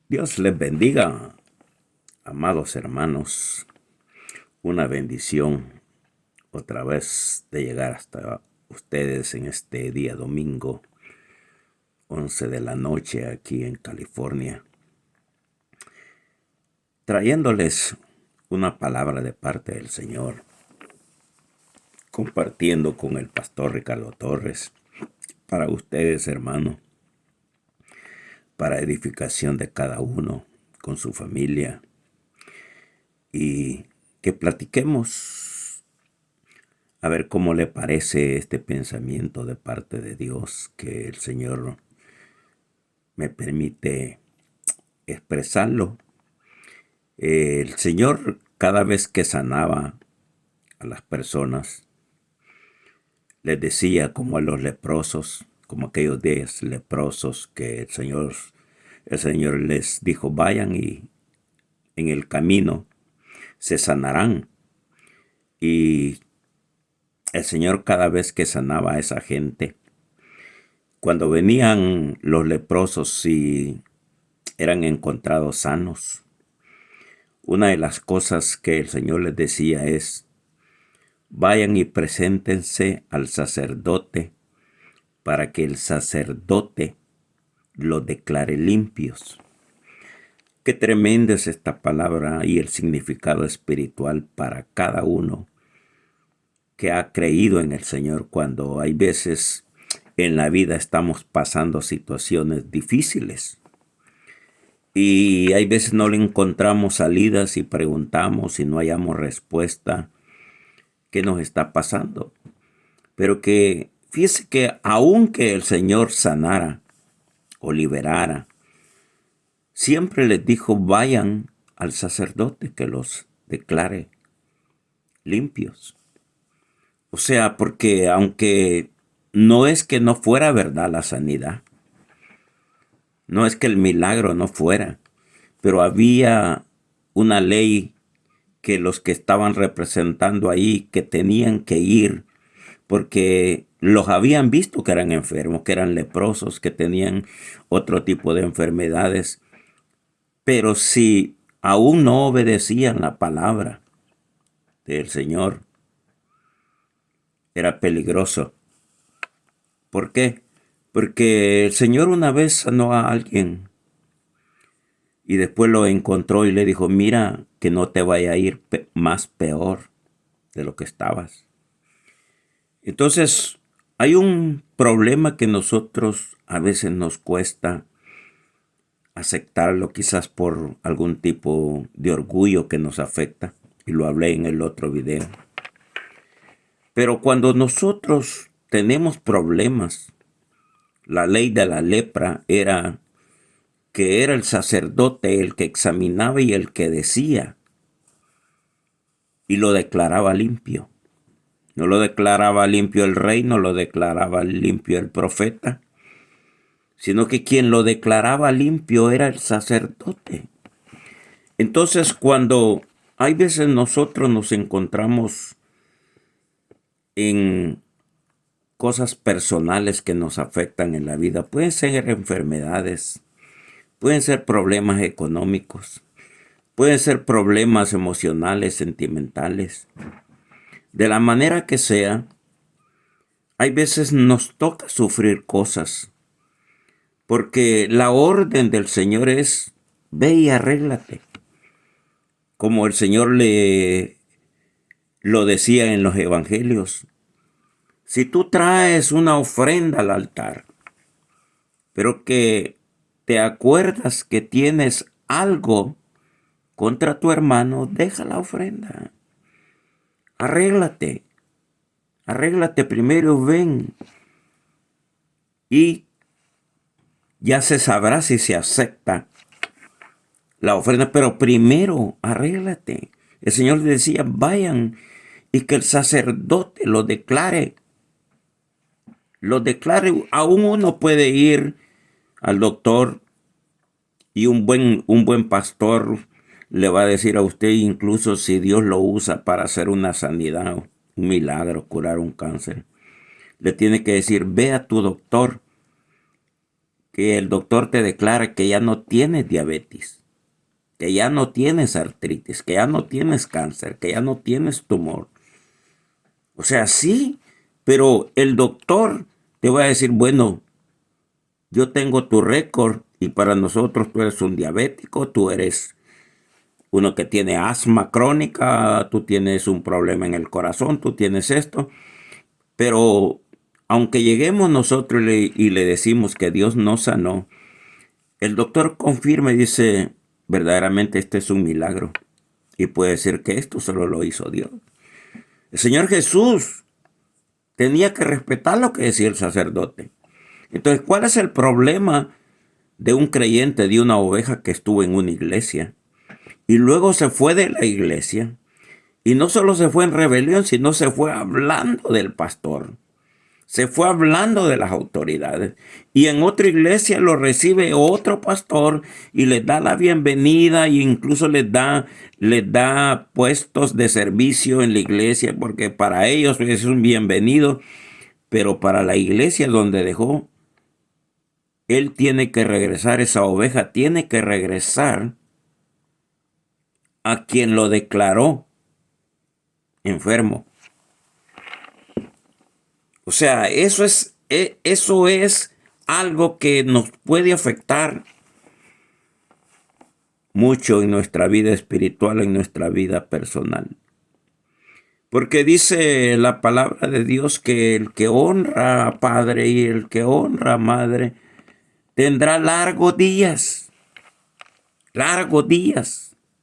Dios les bendiga, amados hermanos. Una bendición otra vez de llegar hasta ustedes en este día domingo, 11 de la noche aquí en California, trayéndoles una palabra de parte del Señor, compartiendo con el pastor Ricardo Torres, para ustedes, hermanos, para edificación de cada uno con su familia, y que platiquemos a ver cómo le parece este pensamiento de parte de Dios que el Señor me permite expresarlo. El Señor, cada vez que sanaba a las personas, les decía, como a los leprosos, como aquellos 10 leprosos que el Señor les dijo: vayan y en el camino se sanarán. Y el Señor, cada vez que sanaba a esa gente, cuando venían los leprosos y eran encontrados sanos, una de las cosas que el Señor les decía es: vayan y preséntense al sacerdote para que el sacerdote los declare limpios. Qué tremenda es esta palabra y el significado espiritual para cada uno que ha creído en el Señor, cuando hay veces en la vida estamos pasando situaciones difíciles y hay veces no le encontramos salidas y preguntamos y no hallamos respuesta. ¿Qué nos está pasando? Pero que fíjese que aunque el Señor sanara o liberara, siempre les dijo: vayan al sacerdote que los declare limpios. O sea, porque aunque no es que no fuera verdad la sanidad, no es que el milagro no fuera, pero había una ley que los que estaban representando ahí, que tenían que ir, porque los habían visto que eran enfermos, que eran leprosos, que tenían otro tipo de enfermedades, pero si aún no obedecían la palabra del Señor, era peligroso. ¿Por qué? Porque el Señor una vez sanó a alguien y después lo encontró y le dijo: mira, que no te vaya a ir más peor de lo que estabas. Entonces, hay un problema que nosotros a veces nos cuesta aceptarlo, quizás por algún tipo de orgullo que nos afecta, y lo hablé en el otro video. Pero cuando nosotros tenemos problemas, la ley de la lepra era que era el sacerdote el que examinaba y el que decía, y lo declaraba limpio. No lo declaraba limpio el rey, no lo declaraba limpio el profeta, sino que quien lo declaraba limpio era el sacerdote. Entonces, cuando hay veces nosotros nos encontramos en cosas personales que nos afectan en la vida, pueden ser enfermedades, pueden ser problemas económicos, pueden ser problemas emocionales, sentimentales, de la manera que sea, hay veces nos toca sufrir cosas, porque la orden del Señor es: ve y arréglate. Como el Señor le lo decía en los evangelios: si tú traes una ofrenda al altar, pero que te acuerdas que tienes algo contra tu hermano, deja la ofrenda. Arréglate. Arréglate primero, ven. Y ya se sabrá si se acepta la ofrenda, pero primero arréglate. El Señor le decía: vayan y que el sacerdote lo declare. Lo declare. Aún uno puede ir al doctor y un buen pastor le va a decir a usted, incluso si Dios lo usa para hacer una sanidad, un milagro, curar un cáncer, le tiene que decir: ve a tu doctor que el doctor te declara que ya no tienes diabetes, que ya no tienes artritis, que ya no tienes cáncer, que ya no tienes tumor. O sea, sí, pero el doctor te va a decir, bueno, yo tengo tu récord y para nosotros tú eres un diabético, tú eres uno que tiene asma crónica, tú tienes un problema en el corazón, tú tienes esto. Pero aunque lleguemos nosotros y le decimos que Dios nos sanó, el doctor confirma y dice, verdaderamente este es un milagro. Y puede decir que esto solo lo hizo Dios. El Señor Jesús tenía que respetar lo que decía el sacerdote. Entonces, ¿cuál es el problema de un creyente, de una oveja que estuvo en una iglesia y luego se fue de la iglesia? Y no solo se fue en rebelión, sino se fue hablando del pastor. Se fue hablando de las autoridades. Y en otra iglesia lo recibe otro pastor y les da la bienvenida e incluso les da puestos de servicio en la iglesia porque para ellos es un bienvenido. Pero para la iglesia donde dejó, él tiene que regresar, esa oveja tiene que regresar a quien lo declaró enfermo. O sea, eso es algo que nos puede afectar mucho en nuestra vida espiritual, en nuestra vida personal. Porque dice la palabra de Dios que el que honra a padre y el que honra a madre tendrá largos días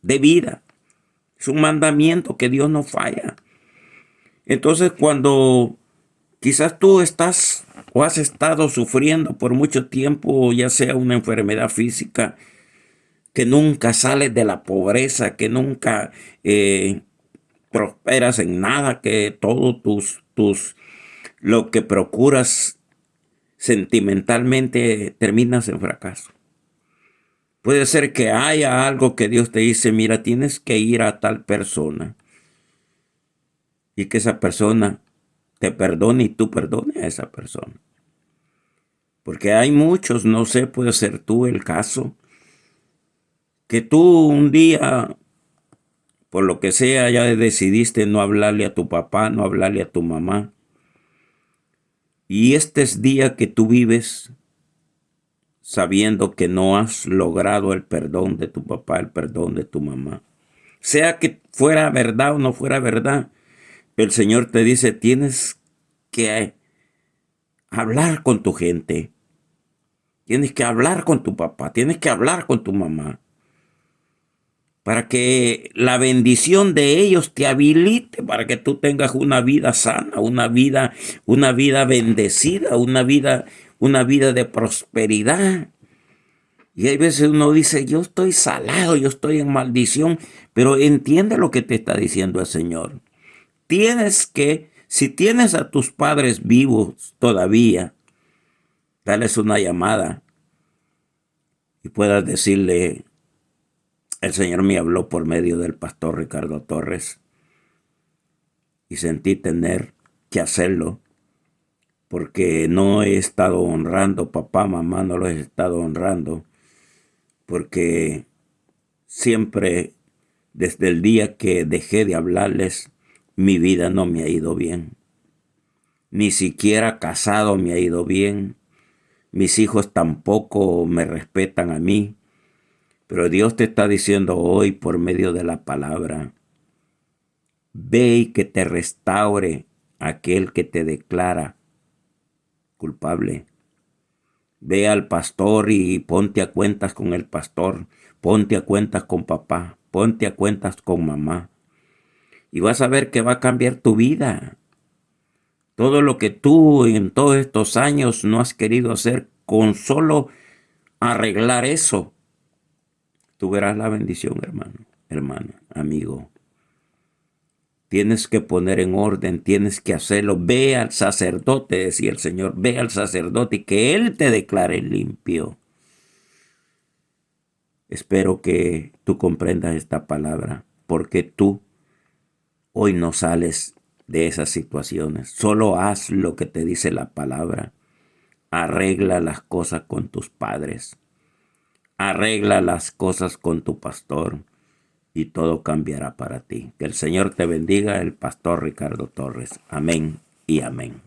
de vida. Es un mandamiento que Dios no falla. Entonces, cuando quizás tú estás o has estado sufriendo por mucho tiempo, ya sea una enfermedad física, que nunca sales de la pobreza, que nunca prosperas en nada, que todo lo que procuras sentimentalmente terminas en fracaso. Puede ser que haya algo que Dios te dice, mira, tienes que ir a tal persona y que esa persona te perdone y tú perdone a esa persona. Porque hay muchos, no sé, puede ser tú el caso, que tú un día, por lo que sea, ya decidiste no hablarle a tu papá, no hablarle a tu mamá. Y este es día que tú vives sabiendo que no has logrado el perdón de tu papá, el perdón de tu mamá. Sea que fuera verdad o no fuera verdad, el Señor te dice, tienes que hablar con tu gente. Tienes que hablar con tu papá, tienes que hablar con tu mamá. Para que la bendición de ellos te habilite, para que tú tengas una vida sana, una vida bendecida, una vida de prosperidad. Y hay veces uno dice, yo estoy salado, yo estoy en maldición, pero entiende lo que te está diciendo el Señor. Si tienes a tus padres vivos todavía, dales una llamada y puedas decirle, el Señor me habló por medio del pastor Ricardo Torres y sentí tener que hacerlo porque no he estado honrando, papá, mamá, no los he estado honrando, porque siempre desde el día que dejé de hablarles, mi vida no me ha ido bien. Ni siquiera casado me ha ido bien. Mis hijos tampoco me respetan a mí. Pero Dios te está diciendo hoy por medio de la palabra, ve y que te restaure aquel que te declara culpable. Ve al pastor y ponte a cuentas con el pastor, ponte a cuentas con papá, ponte a cuentas con mamá. Y vas a ver que va a cambiar tu vida. Todo lo que tú en todos estos años no has querido hacer, con solo arreglar eso, tú verás la bendición, hermano, hermana, amigo. Tienes que poner en orden, tienes que hacerlo. Ve al sacerdote, decía el Señor, ve al sacerdote y que Él te declare limpio. Espero que tú comprendas esta palabra, porque tú hoy no sales de esas situaciones. Solo haz lo que te dice la palabra. Arregla las cosas con tus padres. Arregla las cosas con tu pastor y todo cambiará para ti. Que el Señor te bendiga, el pastor Ricardo Torres. Amén y amén.